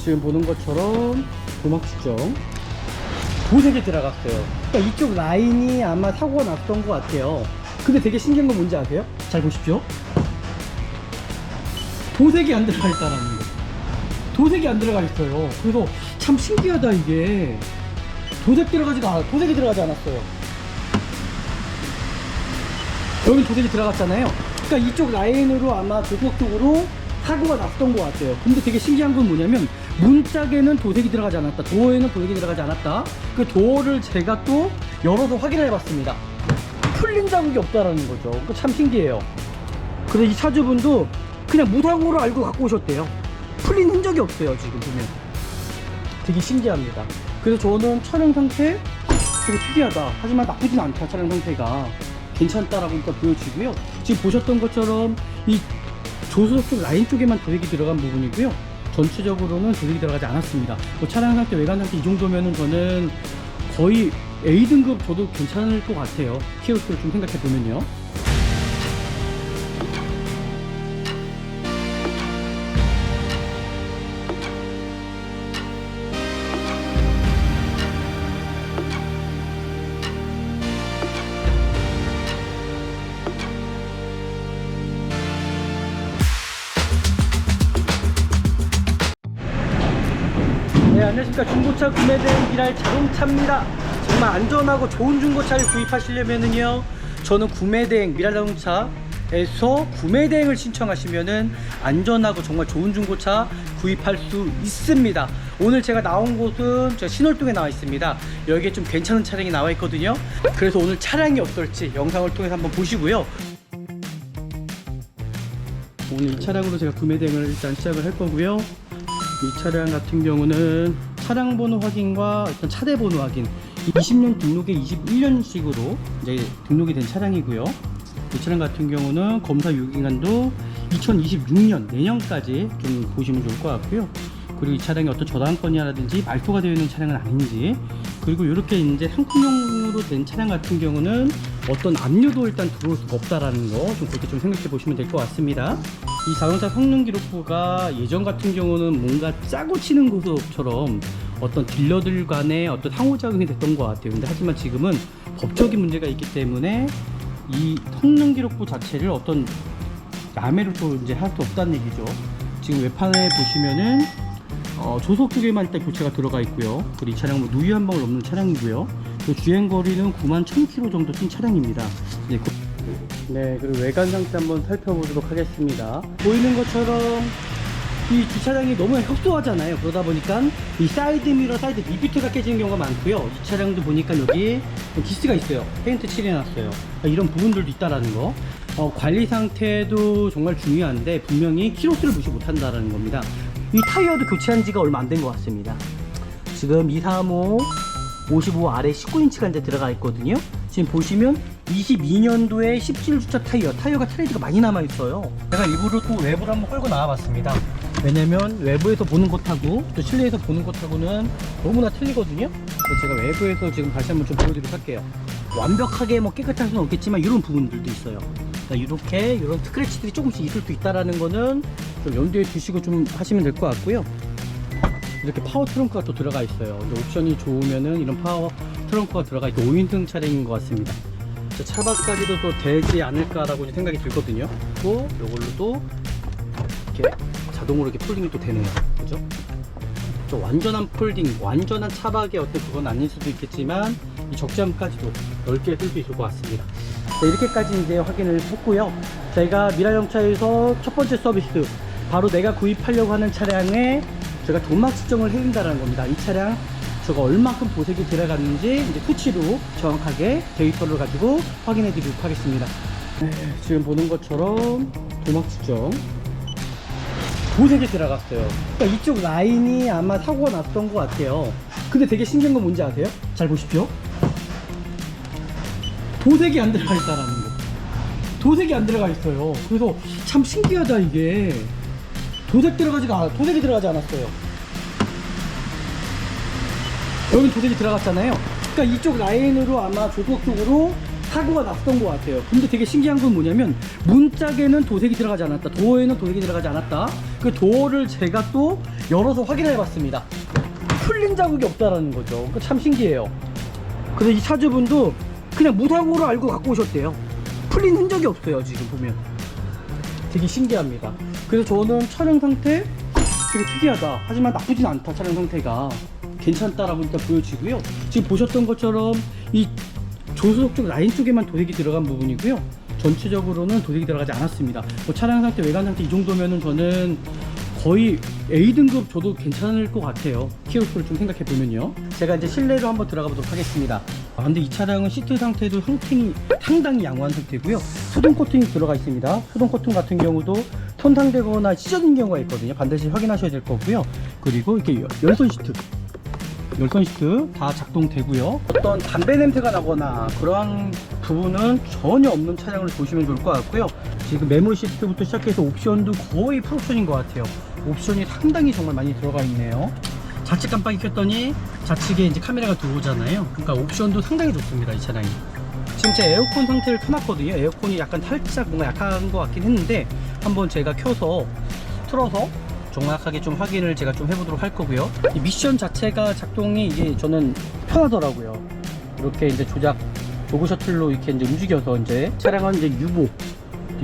지금 보는 것처럼 도막 측정 도색이 들어갔어요. 그러니까 이쪽 라인이 아마 사고가 났던 것 같아요. 근데 되게 신기한 건 뭔지 아세요? 잘 보십시오. 도색이 안 들어가 있다는 거. 도색이 안 들어가 있어요. 그래서 참 신기하다 이게. 도색이 들어가지 않았어요. 여기 도색이 들어갔잖아요. 그러니까 이쪽 라인으로 아마 조속 쪽으로 사고가 났던 것 같아요. 근데 되게 신기한 건 뭐냐면 문짝에는 도색이 들어가지 않았다, 도어에는 도색이 들어가지 않았다. 그 도어를 제가 또 열어서 확인을 해봤습니다. 풀린 자국이 없다라는 거죠. 그 참 신기해요. 그래서 이 차주분도 그냥 무상으로 알고 갖고 오셨대요. 풀린 흔적이 없어요. 지금 보면 되게 신기합니다. 그래서 저는 차량 상태 되게 특이하다, 하지만 나쁘진 않다, 차량 상태가 괜찮다라고 일단 보여지고요. 지금 보셨던 것처럼 이 조수석 쪽 라인 쪽에만 도색이 들어간 부분이고요. 전체적으로는 도색이 들어가지 않았습니다. 뭐 차량 상태, 외관 상태 이 정도면은 저는 거의 A등급 저도 괜찮을 것 같아요. 키로수를 좀 생각해 보면요. 네, 안녕하십니까. 중고차 구매대행 미랄 자동차입니다. 정말 안전하고 좋은 중고차를 구입하시려면은요, 저는 구매대행 미랄 자동차에서 구매대행을 신청하시면은 안전하고 정말 좋은 중고차 구입할 수 있습니다. 오늘 제가 나온 곳은 제가 신월동에 나와 있습니다. 여기에 좀 괜찮은 차량이 나와 있거든요. 그래서 오늘 차량이 어떨지 영상을 통해서 한번 보시고요. 오늘 이 차량으로 제가 구매대행을 일단 시작을 할 거고요. 이 차량 같은 경우는 차량 번호 확인과 일단 차대 번호 확인, 20년 등록에 21년식으로 이제 등록이 된 차량이고요. 이 차량 같은 경우는 검사 유기간도 2026년 내년까지 좀 보시면 좋을 것 같고요. 그리고 이 차량이 어떤 저당권이라든지 말소가 되어 있는 차량은 아닌지, 그리고 이렇게 이제 상품용으로 된 차량 같은 경우는 어떤 압류도 일단 들어올 수가 없다라는 거 좀 그렇게 좀 생각해 보시면 될 것 같습니다. 이 자동차 성능 기록부가 예전 같은 경우는 뭔가 짜고 치는 것처럼 어떤 딜러들 간의 어떤 상호작용이 됐던 것 같아요. 근데 하지만 지금은 법적인 문제가 있기 때문에 이 성능 기록부 자체를 어떤 남해로 또 이제 할 수 없다는 얘기죠. 지금 외판에 보시면은 조속 쪽에만 일단 교체가 들어가 있고요. 그리고 이 차량은 누유 한 방울 없는 차량이고요. 그 주행거리는 91,000km 정도 뛴 차량입니다. 네, 그리고 외관 상태 한번 살펴보도록 하겠습니다. 보이는 것처럼 이 주차장이 너무 협소하잖아요. 그러다 보니까 이 사이드 미러, 사이드 리피트가 깨지는 경우가 많고요. 이 차량도 보니까 여기 기스가 있어요. 페인트 칠해놨어요. 이런 부분들도 있다라는 거. 관리 상태도 정말 중요한데 분명히 키로수를 무시 못한다라는 겁니다. 이 타이어도 교체한 지가 얼마 안 된 것 같습니다. 지금 235 55 아래 19인치가 이제 들어가 있거든요. 지금 보시면 22년도에 17주차 타이어가 트레이드가 많이 남아 있어요. 제가 일부러 또 외부를 한번 끌고 나와 봤습니다. 왜냐면 외부에서 보는 것하고 또 실내에서 보는 것하고는 너무나 틀리거든요. 그래서 제가 외부에서 지금 다시 한번 좀 보여드리도록 할게요. 완벽하게 뭐 깨끗할 수는 없겠지만 이런 부분들도 있어요. 이렇게 이런 스크래치들이 조금씩 있을 수 있다라는 거는 좀 염두에 두시고 좀 하시면 될 것 같고요. 이렇게 파워 트렁크가 또 들어가 있어요. 옵션이 좋으면은 이런 파워 트렁크가 들어가 있고 5인승 차량인 것 같습니다. 차박까지도 또 되지 않을까라고 생각이 들거든요. 또 이걸로도 이렇게 자동으로 이렇게 폴딩이 또 되네요. 그죠? 또 완전한 폴딩, 완전한 차박의 어떤 그건 아닐 수도 있겠지만 이 적재함까지도 넓게 쓸 수 있을 것 같습니다. 자, 이렇게까지 이제 확인을 했고요. 저희가 미라영차에서 첫 번째 서비스, 바로 내가 구입하려고 하는 차량에 제가 도막 측정을 해준다는 겁니다. 이 차량 제가 얼마큼 도색이 들어갔는지 이제 수치로 정확하게 데이터를 가지고 확인해 드리도록 하겠습니다. 네, 지금 보는 것처럼 도막 측정 도색이 들어갔어요. 그러니까 이쪽 라인이 아마 사고가 났던 것 같아요. 근데 되게 신기한 건 뭔지 아세요? 잘 보십시오. 도색이 안 들어가 있다는 거. 도색이 안 들어가 있어요. 그래서 참 신기하다 이게. 도색이 들어가지 않았어요. 여기 도색이 들어갔잖아요. 그러니까 이쪽 라인으로 아마 조속 쪽으로 사고가 났던 것 같아요. 근데 되게 신기한 건 뭐냐면 문짝에는 도색이 들어가지 않았다, 도어에는 도색이 들어가지 않았다. 그 도어를 제가 또 열어서 확인해 봤습니다. 풀린 자국이 없다라는 거죠. 참 신기해요. 그래서 이 차주분도 그냥 무사고로 알고 갖고 오셨대요. 풀린 흔적이 없어요. 지금 보면 되게 신기합니다. 그래서 저는 차량 상태 되게 특이하다, 하지만 나쁘진 않다, 차량 상태가 괜찮다라고 일단 보여지고요. 지금 보셨던 것처럼 이 조수석 쪽 라인 쪽에만 도색이 들어간 부분이고요. 전체적으로는 도색이 들어가지 않았습니다. 뭐 차량 상태, 외관 상태 이 정도면은 저는 거의 A등급 줘도 괜찮을 것 같아요. 키로수를 좀 생각해 보면요. 제가 이제 실내로 한번 들어가 보도록 하겠습니다. 근데 이 차량은 시트 상태도 상당히 양호한 상태고요. 수동 코팅이 들어가 있습니다. 수동 코팅 같은 경우도 손상되거나 찢어진 경우가 있거든요. 반드시 확인하셔야 될 거고요. 그리고 이렇게 열선 시트 다 작동되고요. 어떤 담배 냄새가 나거나 그러한 부분은 전혀 없는 차량을 보시면 좋을 것 같고요. 지금 메모리 시트부터 시작해서 옵션도 거의 풀옵션인 것 같아요. 옵션이 상당히 정말 많이 들어가 있네요. 좌측 깜빡이 켰더니 좌측에 이제 카메라가 들어오잖아요. 그러니까 옵션도 상당히 좋습니다, 이 차량이. 지금 제 에어컨 상태를 켜놨거든요. 에어컨이 약간 살짝 뭔가 약한 것 같긴 했는데 한번 제가 틀어서 정확하게 좀 확인을 제가 좀 해보도록 할 거고요. 이 미션 자체가 작동이 이게 저는 편하더라고요. 이렇게 이제 조그 셔틀로 이렇게 이제 움직여서 이제 차량은 이제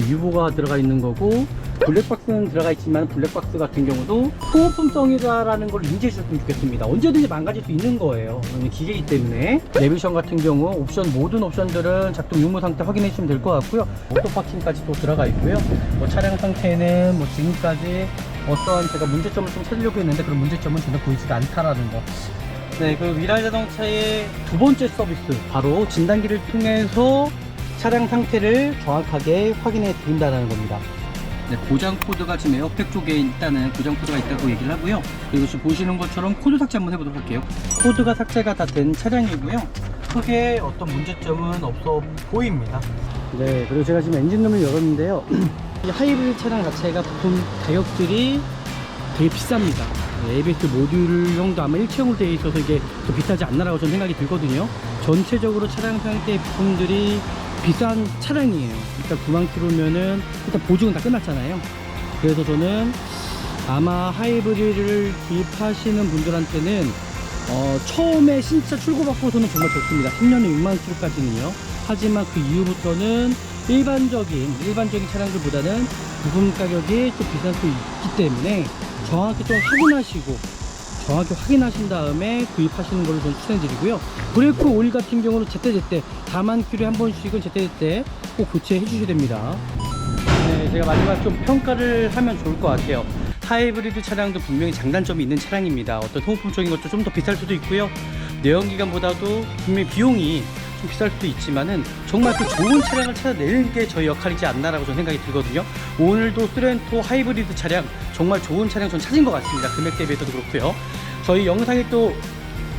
유보가 들어가 있는 거고, 블랙박스는 들어가 있지만 블랙박스 같은 경우도 소모품성이다라는 걸 인지해 주셨으면 좋겠습니다. 언제든지 망가질 수 있는 거예요. 기계이기 때문에. 내비션 같은 경우 모든 옵션들은 작동 유무 상태 확인해 주시면 될 것 같고요. 오토파킹까지 또 들어가 있고요. 차량 상태는 지금까지 어떠한 제가 문제점을 좀 찾으려고 했는데 그런 문제점은 전혀 보이지가 않다라는 거. 네, 그 미라이 자동차의 두 번째 서비스, 바로 진단기를 통해서 차량 상태를 정확하게 확인해 드린다는 겁니다. 네, 고장 코드가 지금 에어백 쪽에 일단은 고장 코드가 있다고 얘기를 하고요. 그리고 지금 보시는 것처럼 코드 삭제 한번 해보도록 할게요. 코드가 삭제가 다 된 차량이고요. 크게 어떤 문제점은 없어 보입니다. 네, 그리고 제가 지금 엔진룸을 열었는데요. 이 하이브리드 차량 자체가 부품 가격들이 되게 비쌉니다. ABS 모듈형도 아마 일체형으로 되어 있어서 이게 더 비싸지 않나라고 저는 생각이 들거든요. 전체적으로 차량 상태의 부품들이 비싼 차량이에요. 일단 9만 킬로면은 일단 보증은 다 끝났잖아요. 그래서 저는 아마 하이브리드를 구입하시는 분들한테는 처음에 신차 출고받고서는 정말 좋습니다. 10년에 6만 킬로까지는요. 하지만 그 이후부터는 일반적인 차량들보다는 부품 가격이 좀 비쌀 수 있기 때문에 정확히 좀 확인하신 다음에 구입하시는 걸로 저는 추천드리고요. 브레이크 오일 같은 경우는 제때 4만 킬로에 한 번씩은 제때 꼭 교체해 주셔야 됩니다. 네, 제가 마지막 좀 평가를 하면 좋을 것 같아요. 하이브리드 차량도 분명히 장단점이 있는 차량입니다. 어떤 소모품적인 것도 좀 더 비쌀 수도 있고요. 내연기관보다도 분명히 비용이 좀 비쌀 수도 있지만은 정말 그 좋은 차량을 찾아내는 게 저희 역할이지 않나라고 저는 생각이 들거든요. 오늘도 소렌토 하이브리드 차량 정말 좋은 차량 전 찾은 것 같습니다. 금액 대비해서도 그렇고요. 저희 영상이 또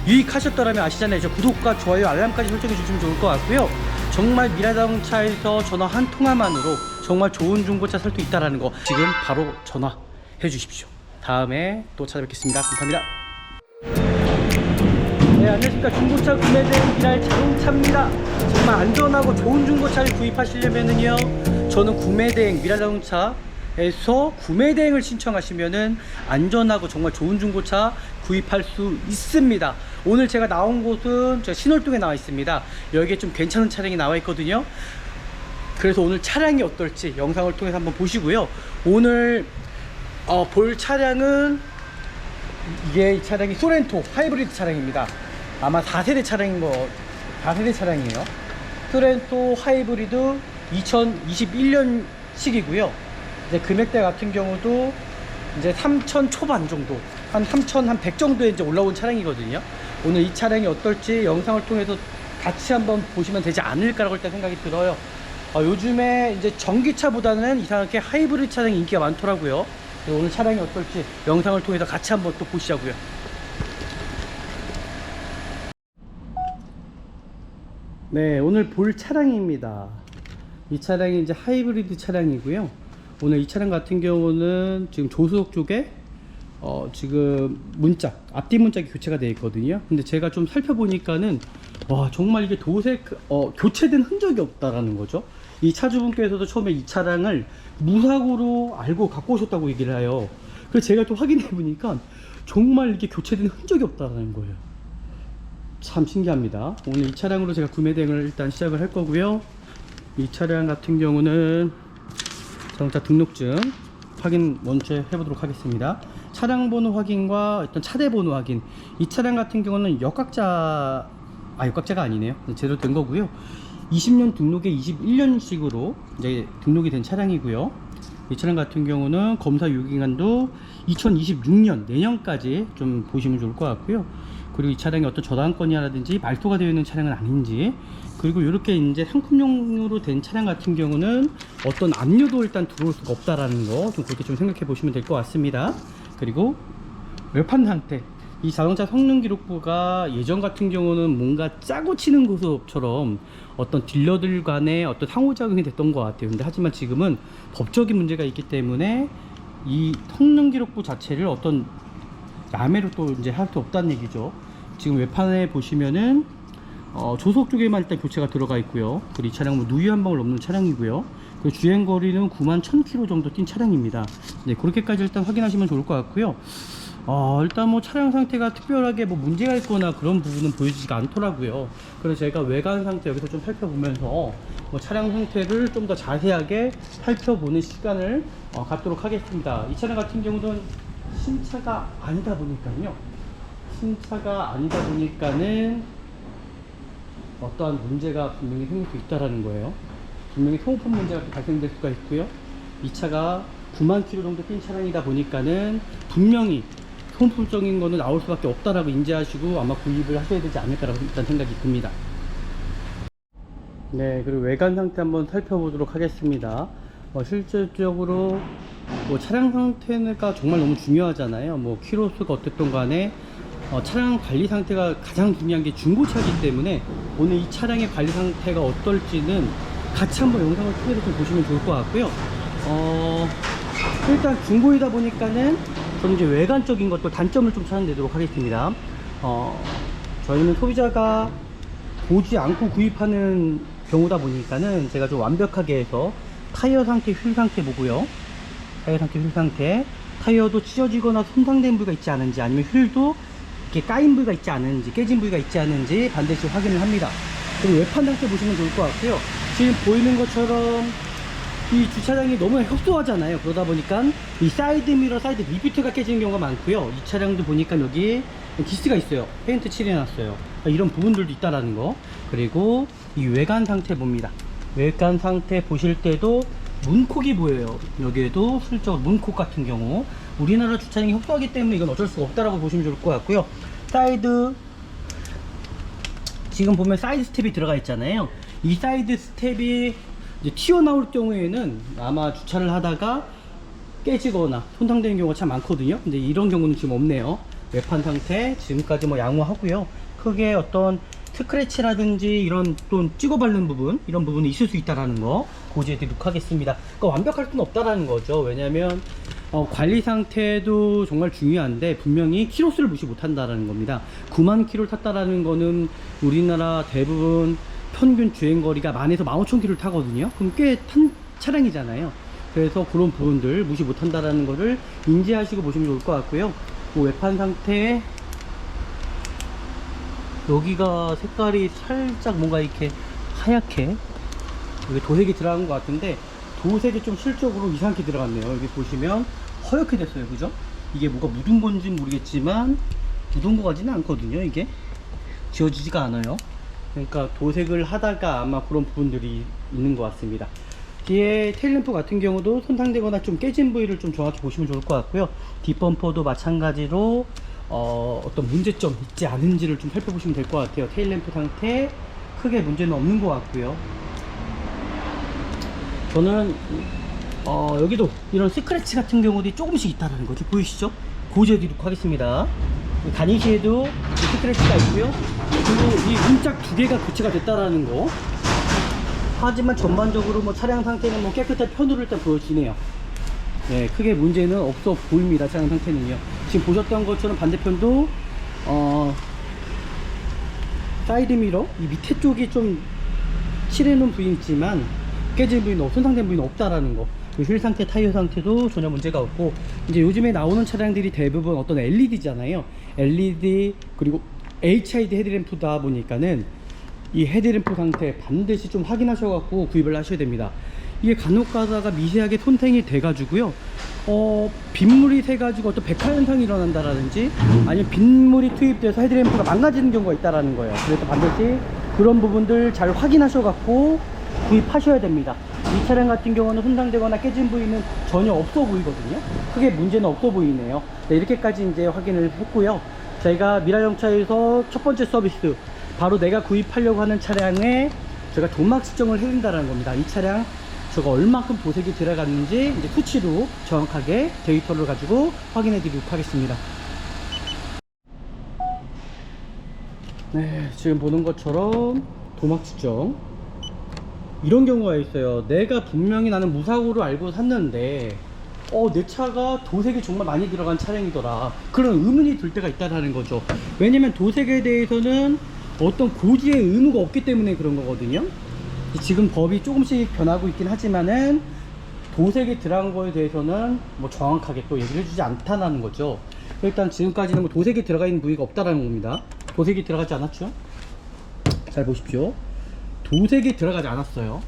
유익하셨더라면 아시잖아요. 저 구독과 좋아요, 알람까지 설정해 주시면 좋을 것 같고요. 정말 미라자동차에서 전화 한 통화만으로 정말 좋은 중고차 살 수 있다는 거 지금 바로 전화해 주십시오. 다음에 또 찾아뵙겠습니다. 감사합니다. 네, 안녕하십니까. 중고차 구매대행 미라이 자동차입니다. 정말 안전하고 좋은 중고차를 구입하시려면은요, 저는 구매대행 미라자동차에서 구매대행을 신청하시면은 안전하고 정말 좋은 중고차 구입할 수 있습니다. 오늘 제가 나온 곳은 제가 신월동에 나와 있습니다. 여기에 좀 괜찮은 차량이 나와 있거든요. 그래서 오늘 차량이 어떨지 영상을 통해서 한번 보시고요. 오늘 볼 차량은 이 차량이 소렌토 하이브리드 차량입니다. 아마 4세대 차량이에요. 소렌토 하이브리드 2021년식이고요. 이제 금액대 같은 경우도 이제 3천 초반 정도, 한 3,100 정도에 이제 올라온 차량이거든요. 오늘 이 차량이 어떨지 영상을 통해서 같이 한번 보시면 되지 않을까라고 일단 생각이 들어요. 요즘에 이제 전기차보다는 이상하게 하이브리드 차량이 인기가 많더라고요. 오늘 차량이 어떨지 영상을 통해서 같이 한번 또 보시자고요. 네, 오늘 볼 차량입니다. 이 차량이 이제 하이브리드 차량이고요. 오늘 이 차량 같은 경우는 지금 조수석 쪽에 지금 문짝, 앞뒤 문짝이 교체가 되어 있거든요. 근데 제가 좀 살펴보니까는 와, 정말 이게 도색 교체된 흔적이 없다라는 거죠. 이 차주분께서도 처음에 이 차량을 무사고로 알고 갖고 오셨다고 얘기를 해요. 그래서 제가 또 확인해 보니까 정말 이게 교체된 흔적이 없다라는 거예요. 참 신기합니다. 오늘 이 차량으로 제가 구매 대행을 일단 시작을 할 거고요. 이 차량 같은 경우는 자동차 등록증 확인 먼저 해보도록 하겠습니다. 차량 번호 확인과 일단 차대 번호 확인. 이 차량 같은 경우는 역각자가 아니네요. 제대로 된 거고요. 20년 등록에 21년식으로 이제 등록이 된 차량이고요. 이 차량 같은 경우는 검사 유효기간도 2026년 내년까지 좀 보시면 좋을 것 같고요. 그리고 이 차량이 어떤 저당권이라든지 말소가 되어 있는 차량은 아닌지, 그리고 이렇게 이제 상품용으로 된 차량 같은 경우는 어떤 압류도 일단 들어올 수가 없다라는 거 좀 그렇게 좀 생각해 보시면 될 것 같습니다. 그리고 외판 상태, 이 자동차 성능 기록부가 예전 같은 경우는 뭔가 짜고 치는 고소처럼 어떤 딜러들 간의 어떤 상호작용이 됐던 것 같아요. 근데 하지만 지금은 법적인 문제가 있기 때문에 이 성능 기록부 자체를 어떤 야매로 또 이제 할 수 없다는 얘기죠. 지금 외판에 보시면은 조속 쪽에만 일단 교체가 들어가 있고요. 그리고 이 차량은 누유 한 방울 없는 차량이고요. 그리고 주행 거리는 91,000km 정도 뛴 차량입니다. 네, 그렇게까지 일단 확인하시면 좋을 것 같고요. 일단 뭐 차량 상태가 특별하게 뭐 문제가 있거나 그런 부분은 보여지지가 않더라고요. 그래서 제가 외관 상태 여기서 좀 살펴보면서 뭐 차량 상태를 좀 더 자세하게 살펴보는 시간을 갖도록 하겠습니다. 이 차량 같은 경우는 신차가 아니다 보니까는 어떠한 문제가 분명히 생길 수 있다라는 거예요. 분명히 소모품 문제가 발생될 수가 있고요. 이 차가 9만 킬로 정도 뛴 차량이다 보니까는 분명히 소모품적인 거는 나올 수밖에 없다라고 인지하시고 아마 구입을 하셔야 되지 않을까라고 일단 생각이 듭니다. 네, 그리고 외관 상태 한번 살펴보도록 하겠습니다. 실질적으로 뭐 차량 상태가 정말 너무 중요하잖아요. 뭐 키로수가 어쨌든 간에 차량 관리 상태가 가장 중요한 게 중고차이기 때문에 오늘 이 차량의 관리 상태가 어떨지는 같이 한번 영상을 통해서 좀 보시면 좋을 것 같고요. 일단 중고이다 보니까는 저는 이제 외관적인 것도 단점을 좀 찾아내도록 하겠습니다. 저희는 소비자가 보지 않고 구입하는 경우다 보니까는 제가 좀 완벽하게 해서 타이어 상태, 휠 상태 보고요. 타이어 상태, 휠 상태, 타이어도 찢어지거나 손상된 부위가 있지 않은지, 아니면 휠도 이렇게 까인 부위가 있지 않은지, 깨진 부위가 있지 않은지 반드시 확인을 합니다. 그리고 외판 상태 보시면 좋을 것 같고요. 지금 보이는 것처럼 이 주차장이 너무 협소하잖아요. 그러다 보니까 이 사이드 미러, 사이드 리피트가 깨지는 경우가 많고요. 이 차량도 보니까 여기 기스가 있어요. 페인트 칠해놨어요. 이런 부분들도 있다라는 거. 그리고 이 외관 상태 봅니다. 외관 상태 보실 때도 문콕이 보여요. 여기에도 슬쩍 문콕 같은 경우, 우리나라 주차장이 협소하기 때문에 이건 어쩔 수가 없다라고 보시면 좋을 것 같고요. 사이드, 지금 보면 사이드 스텝이 들어가 있잖아요. 이 사이드 스텝이 이제 튀어나올 경우에는 아마 주차를 하다가 깨지거나 손상되는 경우가 참 많거든요. 근데 이런 경우는 지금 없네요. 외판 상태 지금까지 뭐 양호하고요. 크게 어떤 스크래치라든지 이런 또 찍어 바른 부분, 이런 부분이 있을 수 있다라는 거 고지해 드리도록 하겠습니다. 그러니까 완벽할 수는 없다라는 거죠. 왜냐면 관리 상태도 정말 중요한데 분명히 키로수를 무시 못한다라는 겁니다. 9만 킬로를 탔다라는 거는 우리나라 대부분 평균 주행거리가 10,000에서 15,000km를 타거든요. 그럼 꽤 탄 차량이잖아요. 그래서 그런 부분들 무시 못한다라는 거를 인지하시고 보시면 좋을 것 같고요. 그 외판 상태, 여기가 색깔이 살짝 뭔가 이렇게 하얗게 여기 도색이 들어간 것 같은데, 도색이 좀 실적으로 이상하게 들어갔네요. 여기 보시면 허옇게 됐어요. 그죠? 이게 뭐가 묻은 건지는 모르겠지만 묻은 거 같지는 않거든요. 이게 지워지지가 않아요. 그러니까 도색을 하다가 아마 그런 부분들이 있는 것 같습니다. 뒤에 테일램프 같은 경우도 손상되거나 좀 깨진 부위를 좀 정확히 보시면 좋을 것 같고요. 뒷범퍼도 마찬가지로 어떤 문제점 있지 않은지를 좀 살펴보시면 될 것 같아요. 테일램프 상태 크게 문제는 없는 것 같고요. 저는 여기도 이런 스크래치 같은 경우도 조금씩 있다는 거죠. 보이시죠? 고지해 드리도록 하겠습니다. 다니시에도 스크래치가 있고요. 그리고 이 문짝 두 개가 교체가 됐다라는 거. 하지만 전반적으로 뭐 차량 상태는 뭐 깨끗한 편으로 일단 보여지네요. 네, 크게 문제는 없어 보입니다. 차량 상태는요. 지금 보셨던 것처럼 반대편도 사이드미러 이 밑에 쪽이 좀 칠해놓은 부위는 있지만 깨진 부위는 손상된 부위는 없다라는 거. 휠 상태, 타이어 상태도 전혀 문제가 없고, 이제 요즘에 나오는 차량들이 대부분 어떤 LED잖아요. LED 그리고 HID 헤드램프다 보니까는 이 헤드램프 상태 반드시 좀 확인하셔갖고 구입을 하셔야 됩니다. 이게 간혹 가다가 미세하게 손탱이 돼가지고요, 빗물이 새가지고 어떤 백화 현상이 일어난다라든지 아니면 빗물이 투입돼서 헤드램프가 망가지는 경우가 있다라는 거예요. 그래서 반드시 그런 부분들 잘 확인하셔갖고 구입하셔야 됩니다. 이 차량 같은 경우는 손상되거나 깨진 부위는 전혀 없어 보이거든요. 크게 문제는 없어 보이네요. 네, 이렇게까지 이제 확인을 했고요. 저희가 미라정차에서 첫 번째 서비스, 바로 내가 구입하려고 하는 차량에 제가 존막 측정을 해준다는 겁니다. 이 차량 저거 얼마큼 도색이 들어갔는지 이제 수치로 정확하게 데이터를 가지고 확인해 드리도록 하겠습니다. 네, 지금 보는 것처럼 도막 측정, 이런 경우가 있어요. 내가 분명히 나는 무사고로 알고 샀는데 내 차가 도색이 정말 많이 들어간 차량이더라, 그런 의문이 들 때가 있다는 거죠. 왜냐면 도색에 대해서는 어떤 고지의 의무가 없기 때문에 그런 거거든요. 지금 법이 조금씩 변하고 있긴 하지만은 도색이 들어간 거에 대해서는 뭐 정확하게 또 얘기를 해주지 않다는 거죠. 일단 지금까지는 뭐 도색이 들어가 있는 부위가 없다라는 겁니다. 도색이 들어가지 않았죠? 잘 보십시오. 도색이 들어가지 않았어요.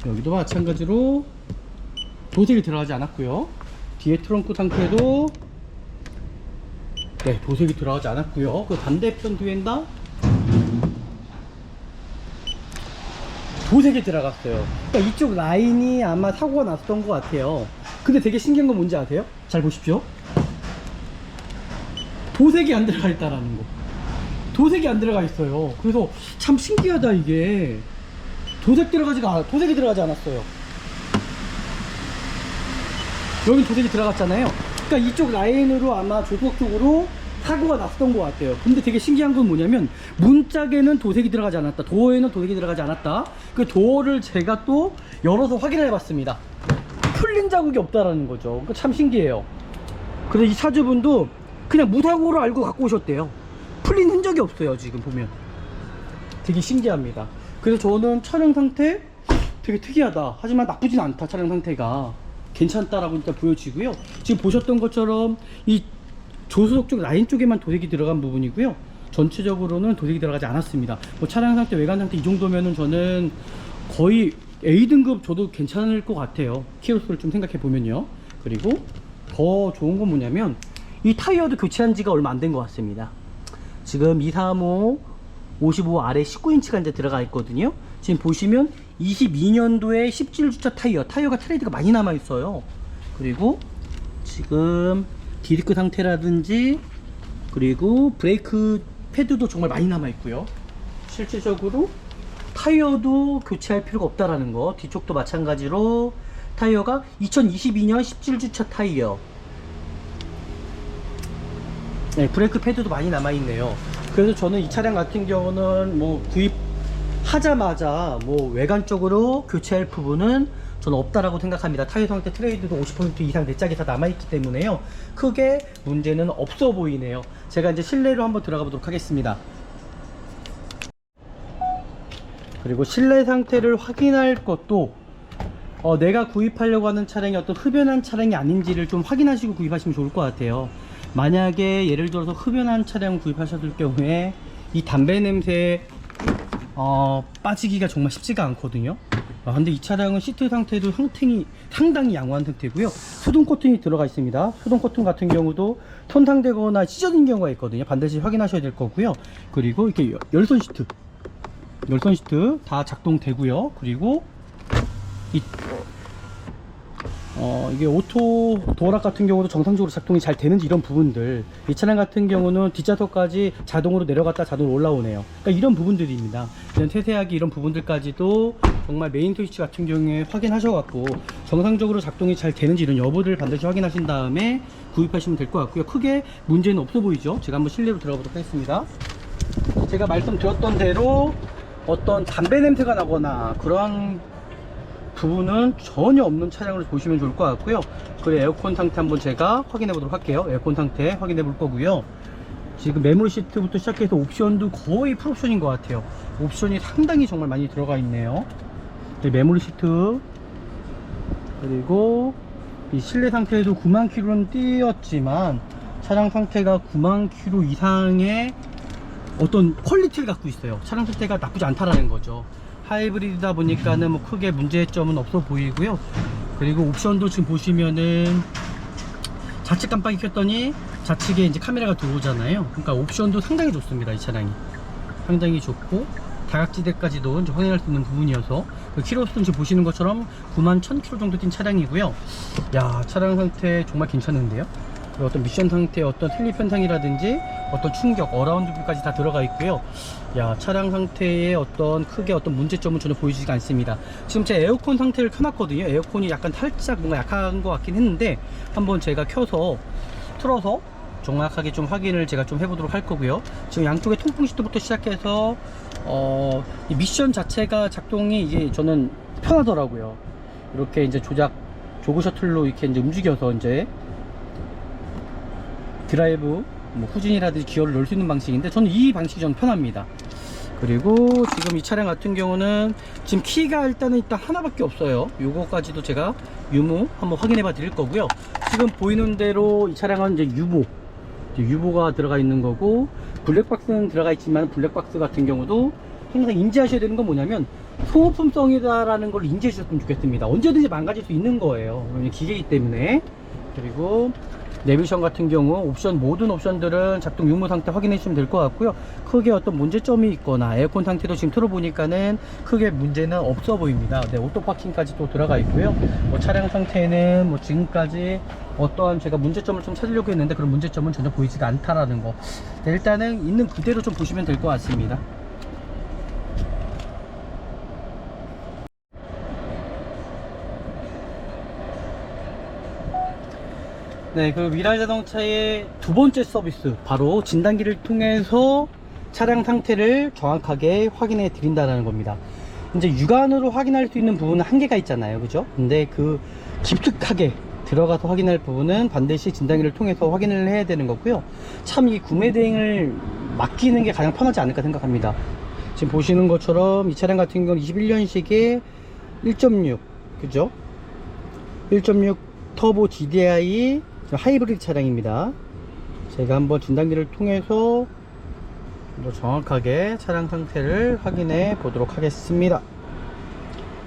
여기도 마찬가지로 도색이 들어가지 않았고요. 뒤에 트렁크 상태도 네, 도색이 들어가지 않았고요. 그 반대편 뒤엔다 도색이 들어갔어요. 그러니까 이쪽 라인이 아마 사고가 났던 것 같아요. 근데 되게 신기한 건 뭔지 아세요? 잘 보십시오. 도색이 안 들어가 있다라는 거. 도색이 안 들어가 있어요. 그래서 참 신기하다 이게. 도색이 들어가지 않았어요. 여기 도색이 들어갔잖아요. 그러니까 이쪽 라인으로 아마 조수석 쪽으로 사고가 났던 것 같아요. 근데 되게 신기한 건 뭐냐면 문짝에는 도색이 들어가지 않았다, 도어에는 도색이 들어가지 않았다. 그 도어를 제가 또 열어서 확인을 해봤습니다. 풀린 자국이 없다라는 거죠. 그러니까 참 신기해요. 그래서 이 사주분도 그냥 무사고로 알고 갖고 오셨대요. 풀린 흔적이 없어요. 지금 보면 되게 신기합니다. 그래서 저는 차량 상태 되게 특이하다, 하지만 나쁘진 않다, 차량 상태가 괜찮다라고 일단 보여지고요. 지금 보셨던 것처럼 이 조수석 쪽 라인 쪽에만 도색이 들어간 부분이고요, 전체적으로는 도색이 들어가지 않았습니다. 뭐 차량 상태, 외관 상태 이 정도면은 저는 거의 A등급 줘도 괜찮을 것 같아요. 키로수를 좀 생각해 보면요. 그리고 더 좋은 건 뭐냐면 이 타이어도 교체한 지가 얼마 안 된 것 같습니다. 지금 235 55 아래 19인치가 이제 들어가 있거든요. 지금 보시면 22년도에 17주차 타이어가 트레이드가 많이 남아 있어요. 그리고 지금 디스크 상태라든지 그리고 브레이크 패드도 정말 많이 남아 있고요. 실질적으로 타이어도 교체할 필요가 없다라는 거. 뒤쪽도 마찬가지로 타이어가 2022년 17주차 타이어. 네, 브레이크 패드도 많이 남아 있네요. 그래서 저는 이 차량 같은 경우는 뭐 구입하자마자 뭐 외관적으로 교체할 부분은 저는 없다라고 생각합니다. 타이어 상태 트레이드도 50% 이상 내 짝이 다 남아있기 때문에요, 크게 문제는 없어 보이네요. 제가 이제 실내로 한번 들어가 보도록 하겠습니다. 그리고 실내 상태를 확인할 것도 내가 구입하려고 하는 차량이 어떤 흡연한 차량이 아닌지를 좀 확인하시고 구입하시면 좋을 것 같아요. 만약에 예를 들어서 흡연한 차량을 구입하셨을 경우에 이 담배 냄새 빠지기가 정말 쉽지가 않거든요. 근데 이 차량은 시트 상태도 상당히 양호한 상태고요. 수동 코팅이 들어가 있습니다. 수동 코팅 같은 경우도 손상되거나 찢어진 경우가 있거든요. 반드시 확인하셔야 될 거고요. 그리고 이렇게 열선 시트 다 작동되고요. 그리고 이게 오토 도어락 같은 경우도 정상적으로 작동이 잘 되는지, 이런 부분들. 이 차량 같은 경우는 뒷좌석까지 자동으로 내려갔다 자동으로 올라오네요. 그러니까 이런 부분들입니다. 이런 세세하게 이런 부분들까지도 정말 메인 스위치 같은 경우에 확인하셔갖고 정상적으로 작동이 잘 되는지 이런 여부를 반드시 확인하신 다음에 구입하시면 될 것 같고요. 크게 문제는 없어 보이죠? 제가 한번 실내로 들어가 보도록 하겠습니다. 제가 말씀드렸던 대로 어떤 담배 냄새가 나거나 그런 부분은 전혀 없는 차량으로 보시면 좋을 것 같고요. 그리고 에어컨 상태 한번 제가 확인해 보도록 할게요. 에어컨 상태 확인해 볼 거고요. 지금 메모리 시트부터 시작해서 옵션도 거의 풀옵션인 것 같아요. 옵션이 상당히 정말 많이 들어가 있네요. 메모리 시트, 그리고 이 실내 상태에도 9만 킬로는 뛰었지만 차량 상태가 9만 킬로 이상의 어떤 퀄리티를 갖고 있어요. 차량 상태가 나쁘지 않다라는 거죠. 하이브리드다 보니까는 뭐 크게 문제점은 없어 보이고요. 그리고 옵션도 지금 보시면은 좌측 깜빡이 켰더니 좌측에 이제 카메라가 들어오잖아요. 그러니까 옵션도 상당히 좋습니다. 이 차량이 상당히 좋고 다각지대까지도 이제 확인할 수 있는 부분이어서 그 키로수는 지금 보시는 것처럼 9만 1000km 정도 뛴 차량이고요. 야, 차량 상태 정말 괜찮은데요. 어떤 미션 상태, 어떤 슬립 현상이라든지 어떤 충격, 어라운드 뷰까지 다 들어가 있고요. 야, 차량 상태에 어떤 크게 어떤 문제점은 전혀 보이지가 않습니다. 지금 제 에어컨 상태를 켜놨거든요. 에어컨이 약간 살짝 뭔가 약한 것 같긴 했는데 한번 제가 켜서 틀어서 정확하게 좀 확인을 제가 좀 해보도록 할 거고요. 지금 양쪽에 통풍 시트부터 시작해서 이 미션 자체가 작동이 이제 저는 편하더라고요. 이렇게 이제 조그 셔틀로 이렇게 이제 움직여서 이제 드라이브 뭐 후진이라든지 기어를 넣을 수 있는 방식인데 저는 이 방식이 좀 편합니다. 그리고 지금 이 차량 같은 경우는 지금 키가 일단 하나밖에 없어요. 요거까지도 제가 유무 한번 확인해 봐 드릴 거고요. 지금 보이는 대로 이 차량은 이제 유보가 들어가 있는 거고, 블랙박스는 들어가 있지만 블랙박스 같은 경우도 항상 인지하셔야 되는 건 뭐냐면 소모품성이다라는 걸 인지해 주셨으면 좋겠습니다. 언제든지 망가질 수 있는 거예요. 기계이기 때문에. 그리고 내비션 같은 경우 옵션, 모든 옵션들은 작동 유무 상태 확인해 주시면 될 것 같고요. 크게 어떤 문제점이 있거나 에어컨 상태도 지금 틀어보니까는 크게 문제는 없어 보입니다. 네, 오토 파킹까지 또 들어가 있고요. 뭐 차량 상태는 뭐 지금까지 어떠한 제가 문제점을 좀 찾으려고 했는데 그런 문제점은 전혀 보이지가 않다라는 거. 네, 일단은 있는 그대로 좀 보시면 될 것 같습니다. 네, 그리고 미라이 자동차의 두 번째 서비스, 바로 진단기를 통해서 차량 상태를 정확하게 확인해 드린다는 겁니다. 이제 육안으로 확인할 수 있는 부분은 한계가 있잖아요, 그죠? 근데 그 깊숙하게 들어가서 확인할 부분은 반드시 진단기를 통해서 확인을 해야 되는 거고요. 참 이 구매 대행을 맡기는 게 가장 편하지 않을까 생각합니다. 지금 보시는 것처럼 이 차량 같은 경우는 21년식의 1.6, 그죠? 1.6 터보 GDI 하이브리드 차량입니다. 제가 한번 진단기를 통해서 정확하게 차량 상태를 확인해 보도록 하겠습니다.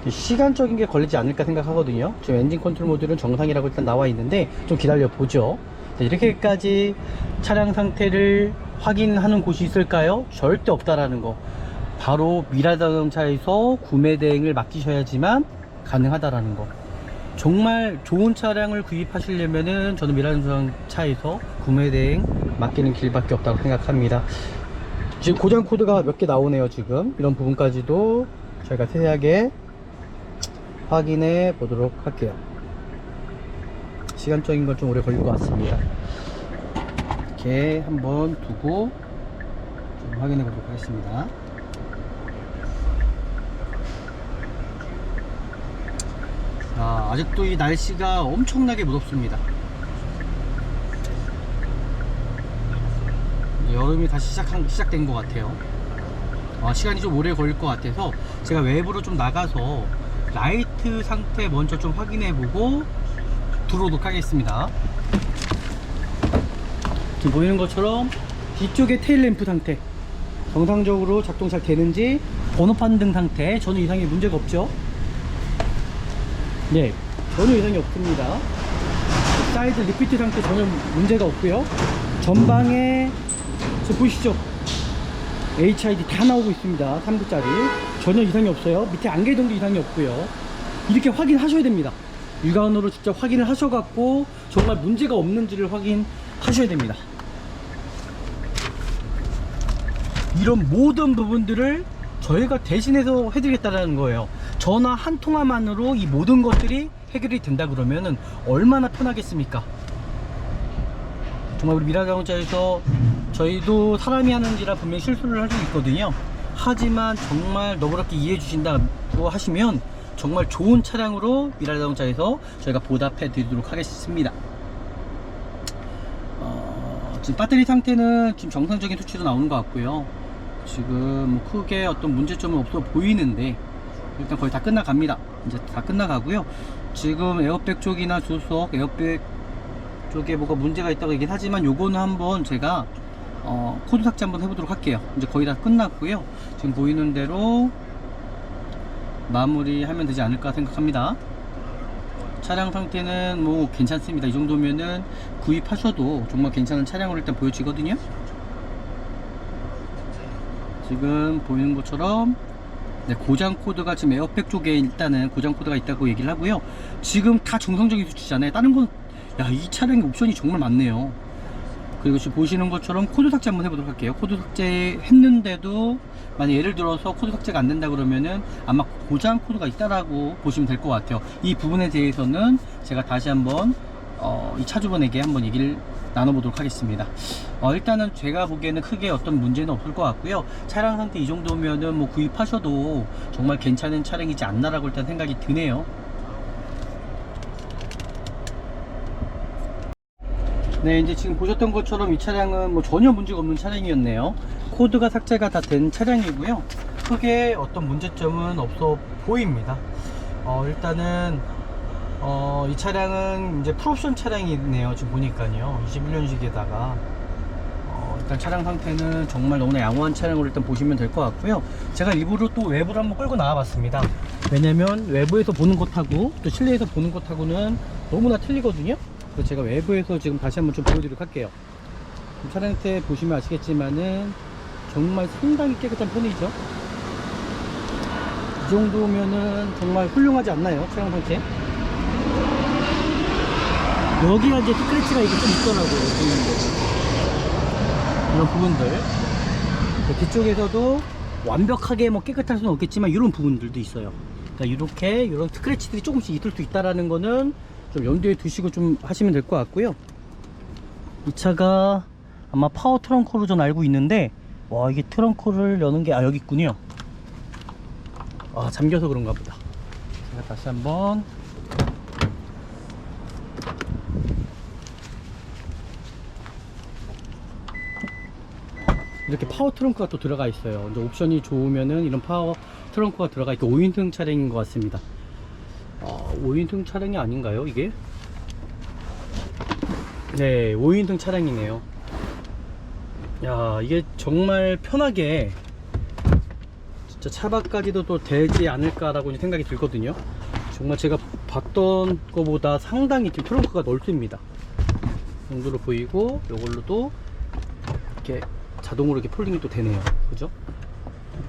시간적인 게 걸리지 않을까 생각하거든요. 지금 엔진 컨트롤 모듈은 정상이라고 일단 나와 있는데 좀 기다려 보죠. 이렇게까지 차량 상태를 확인하는 곳이 있을까요? 절대 없다라는 거. 바로 미라 자동차에서 구매 대행을 맡기셔야지만 가능하다라는 거. 정말 좋은 차량을 구입하시려면은 저는 미라 자동차에서 구매 대행 맡기는 길밖에 없다고 생각합니다. 지금 고장 코드가 몇 개 나오네요. 지금 이런 부분까지도 저희가 세세하게 확인해 보도록 할게요. 시간적인 건 좀 오래 걸릴 것 같습니다. 이렇게 한번 두고 좀 확인해 보도록 하겠습니다. 아직도 이 날씨가 엄청나게 무덥습니다. 여름이 다시 시작된 것 같아요. 시간이 좀 오래 걸릴 것 같아서 제가 외부로 좀 나가서 라이트 상태 먼저 좀 확인해 보고 들어오도록 하겠습니다. 지금 보이는 것처럼 뒤쪽에 테일램프 상태 정상적으로 작동 잘 되는지, 번호판 등 상태 전혀 이상의 문제가 없죠. 네, 전혀 이상이 없습니다. 사이드 리피트 상태 전혀 문제가 없고요. 전방에 지금 보이시죠? HID 다 나오고 있습니다. 3구짜리 전혀 이상이 없어요. 밑에 안개등도 이상이 없고요. 이렇게 확인하셔야 됩니다. 육안으로 직접 확인을 하셔갖고 정말 문제가 없는지를 확인하셔야 됩니다. 이런 모든 부분들을 저희가 대신해서 해드리겠다는 거예요. 전화 한 통화만으로 이 모든 것들이 해결이 된다 그러면은 얼마나 편하겠습니까? 정말 우리 미라자동차에서 저희도 사람이 하는 일이라 분명히 실수를 할 수 있거든요. 하지만 정말 너그럽게 이해해 주신다고 하시면 정말 좋은 차량으로 미라자동차에서 저희가 보답해 드리도록 하겠습니다. 지금 배터리 상태는 지금 정상적인 수치로 나오는 것 같고요. 지금 뭐 크게 어떤 문제점은 없어 보이는데 일단 거의 다 끝나갑니다. 이제 다 끝나가고요. 지금 에어백 쪽이나 조수석 에어백 쪽에 뭐가 문제가 있다고 얘기는 하지만 요거는 한번 제가 코드 삭제 한번 해보도록 할게요. 이제 거의 다 끝났고요. 지금 보이는 대로 마무리하면 되지 않을까 생각합니다. 차량 상태는 뭐 괜찮습니다. 이 정도면은 구입하셔도 정말 괜찮은 차량으로 일단 보여지거든요. 지금 보이는 것처럼 네, 고장 코드가 지금 에어백 쪽에 일단은 고장 코드가 있다고 얘기를 하고요. 지금 다 정상적인 수치잖아요. 다른 건, 야, 이 차량의 옵션이 정말 많네요. 그리고 지금 보시는 것처럼 코드 삭제 한번 해보도록 할게요. 코드 삭제 했는데도 만약 예를 들어서 코드 삭제가 안 된다 그러면은 아마 고장 코드가 있다라고 보시면 될 것 같아요. 이 부분에 대해서는 제가 다시 한번 이 차주분에게 한번 얘기를 나눠보도록 하겠습니다. 일단은 제가 보기에는 크게 어떤 문제는 없을 것 같고요. 차량 상태 이 정도면은 뭐 구입하셔도 정말 괜찮은 차량이지 않나라고 일단 생각이 드네요. 네, 이제 지금 보셨던 것처럼 이 차량은 뭐 전혀 문제가 없는 차량이었네요. 코드가 삭제가 다 된 차량이고요. 크게 어떤 문제점은 없어 보입니다. 일단은 이 차량은 이제 풀옵션 차량이네요. 지금 보니까요. 21년식에다가 일단 차량 상태는 정말 너무나 양호한 차량으로 일단 보시면 될 것 같고요. 제가 일부러 또 외부를 한번 끌고 나와 봤습니다. 왜냐면 외부에서 보는 것하고 또 실내에서 보는 것하고는 너무나 틀리거든요. 그래서 제가 외부에서 지금 다시 한번 좀 보여드리도록 할게요. 차량 상태 보시면 아시겠지만은 정말 상당히 깨끗한 편이죠. 이 정도면은 정말 훌륭하지 않나요? 차량 상태. 여기가 이제 스크래치가 이게 좀 있더라고요. 이런 부분들. 뒤쪽에서도 완벽하게 뭐 깨끗할 수는 없겠지만 이런 부분들도 있어요. 그러니까 이렇게 이런 스크래치들이 조금씩 있을 수 있다라는 거는 좀 염두에 두시고 좀 하시면 될 것 같고요. 이 차가 아마 파워 트렁크로 전 알고 있는데, 와, 이게 트렁크를 여는 게 여기 있군요. 잠겨서 그런가 보다. 제가 다시 한번 이렇게 파워 트렁크가 또 들어가 있어요. 이제 옵션이 좋으면은 이런 파워 트렁크가 들어가 있고 5인승 차량인 것 같습니다. 5인승 차량이 아닌가요, 이게? 네, 5인승 차량이네요. 야, 이게 정말 편하게 진짜 차박까지도 또 되지 않을까라고 생각이 들거든요. 정말 제가 봤던 것보다 상당히 지금 트렁크가 넓습니다. 정도로 보이고, 이걸로도 이렇게 자동으로 이렇게 폴딩이 또 되네요. 그죠?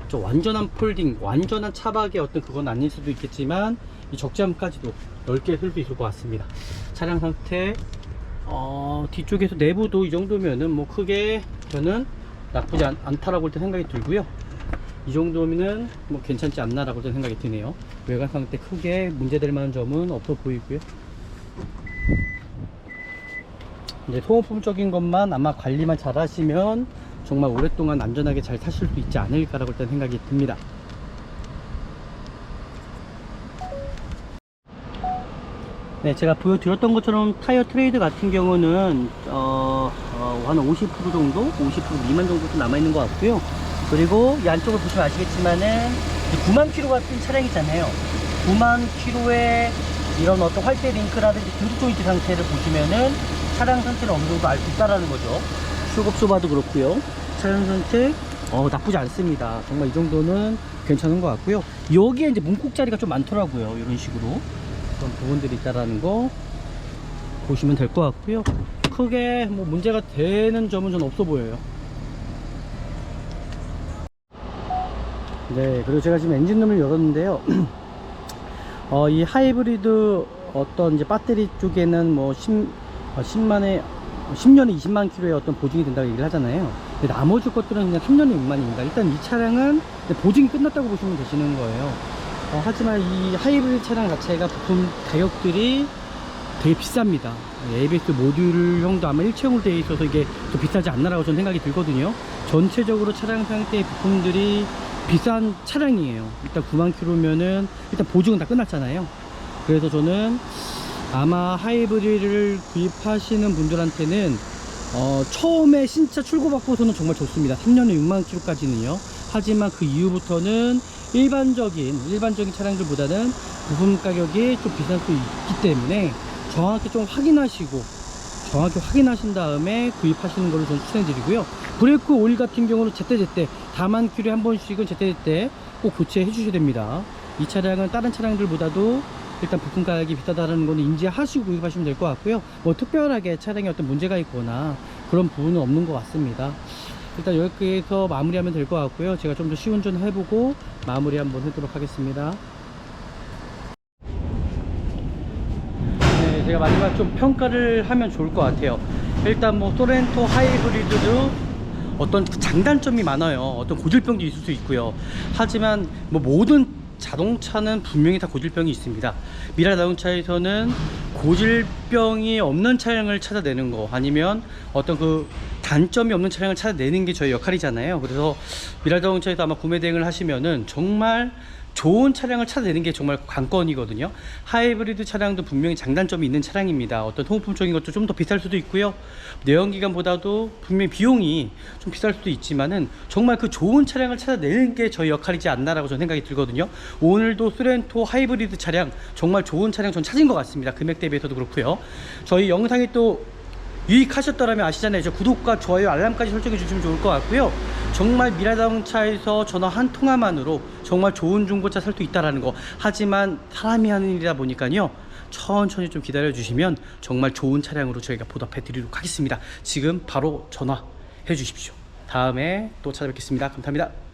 저 완전한 폴딩, 완전한 차박의 어떤 그건 아닐 수도 있겠지만 이 적재함까지도 넓게 쓸 수 있을 것 같습니다. 차량 상태 뒤쪽에서 내부도 이 정도면은 뭐 크게 저는 나쁘지 않다라고 일단 생각이 들고요. 이 정도면은 뭐 괜찮지 않나라고 일단 생각이 드네요. 외관 상태 크게 문제될 만한 점은 없어 보이고요. 이제 소모품적인 것만 아마 관리만 잘 하시면 정말 오랫동안 안전하게 잘 타실 수 있지 않을까라고 일단 생각이 듭니다. 네, 제가 보여드렸던 것처럼 타이어 트레이드 같은 경우는 한 50% 정도, 50% 미만 정도 좀 남아있는 것 같고요. 그리고 이 안쪽을 보시면 아시겠지만은 9만 킬로 같은 차량이잖아요. 9만 킬로의 이런 어떤 활대 링크라든지 등속 조인트 상태를 보시면은 차량 상태를 어느 정도 알 수 있다라는 거죠. 쇼급소 봐도 그렇고요. 차량 상태 나쁘지 않습니다. 정말 이 정도는 괜찮은 것 같고요. 여기에 이제 문콕 자리가 좀 많더라고요. 이런 식으로 그런 부분들이 있다라는 거 보시면 될 것 같고요. 크게 뭐 문제가 되는 점은 전 없어 보여요. 네, 그리고 제가 지금 엔진룸을 열었는데요. 이 하이브리드 어떤 이제 배터리 쪽에는 뭐 10년에 20만 킬로의 어떤 보증이 된다고 얘기를 하잖아요. 근데 나머지 것들은 그냥 3년에 6만입니다. 일단 이 차량은 보증이 끝났다고 보시면 되시는 거예요. 하지만 이 하이브리드 차량 자체가 부품 가격들이 되게 비쌉니다. ABS 모듈형도 아마 일체형으로 되어 있어서 이게 더 비싸지 않나라고 저는 생각이 들거든요. 전체적으로 차량 상태의 부품들이 비싼 차량이에요. 일단 9만 킬로면은 일단 보증은 다 끝났잖아요. 그래서 저는 아마 하이브리드를 구입하시는 분들한테는 처음에 신차 출고받고서는 정말 좋습니다. 3년에 6만 km까지는요. 하지만 그 이후부터는 일반적인 차량들보다는 부품 가격이 좀 비쌀 수 있기 때문에 정확히 확인하신 다음에 구입하시는 걸로 저는 추천해드리고요. 브레이크 오일 같은 경우는 제때제때 다만 킬로에 한 번씩은 제때제때 꼭 교체해 주셔야 됩니다. 이 차량은 다른 차량들보다도 일단 부품 가격이 비싸다는 거는 인지하시고 구입하시면 될 것 같고요. 뭐 특별하게 차량에 어떤 문제가 있거나 그런 부분은 없는 것 같습니다. 일단 여기에서 마무리하면 될 것 같고요. 제가 좀 더 시운전 해보고 마무리 한번 하도록 하겠습니다. 네, 제가 마지막 좀 평가를 하면 좋을 것 같아요. 일단 뭐 소렌토 하이브리드도 어떤 장단점이 많아요. 어떤 고질병도 있을 수 있고요. 하지만 뭐 모든 자동차는 분명히 다 고질병이 있습니다. 미라 자동차에서는 고질병이 없는 차량을 찾아내는 거, 아니면 어떤 그 단점이 없는 차량을 찾아내는 게 저희 역할이잖아요. 그래서 미라 자동차에서 아마 구매 대행을 하시면은 정말 좋은 차량을 찾아내는 게 정말 관건이거든요. 하이브리드 차량도 분명히 장단점이 있는 차량입니다. 어떤 소모품적인 것도 좀 더 비쌀 수도 있고요. 내연기관보다도 분명히 비용이 좀 비쌀 수도 있지만은 정말 그 좋은 차량을 찾아내는 게 저희 역할이지 않나라고 저는 생각이 들거든요. 오늘도 소렌토 하이브리드 차량 정말 좋은 차량 전 찾은 것 같습니다. 금액 대비해서도 그렇고요. 저희 영상이 또 유익하셨더라면 아시잖아요. 저 구독과 좋아요 알람까지 설정해 주시면 좋을 것 같고요. 정말 미라자동차에서 전화 한 통화만으로 정말 좋은 중고차 살 수 있다라는 거, 하지만 사람이 하는 일이다 보니까요, 천천히 좀 기다려 주시면 정말 좋은 차량으로 저희가 보답해 드리도록 하겠습니다. 지금 바로 전화해 주십시오. 다음에 또 찾아뵙겠습니다. 감사합니다.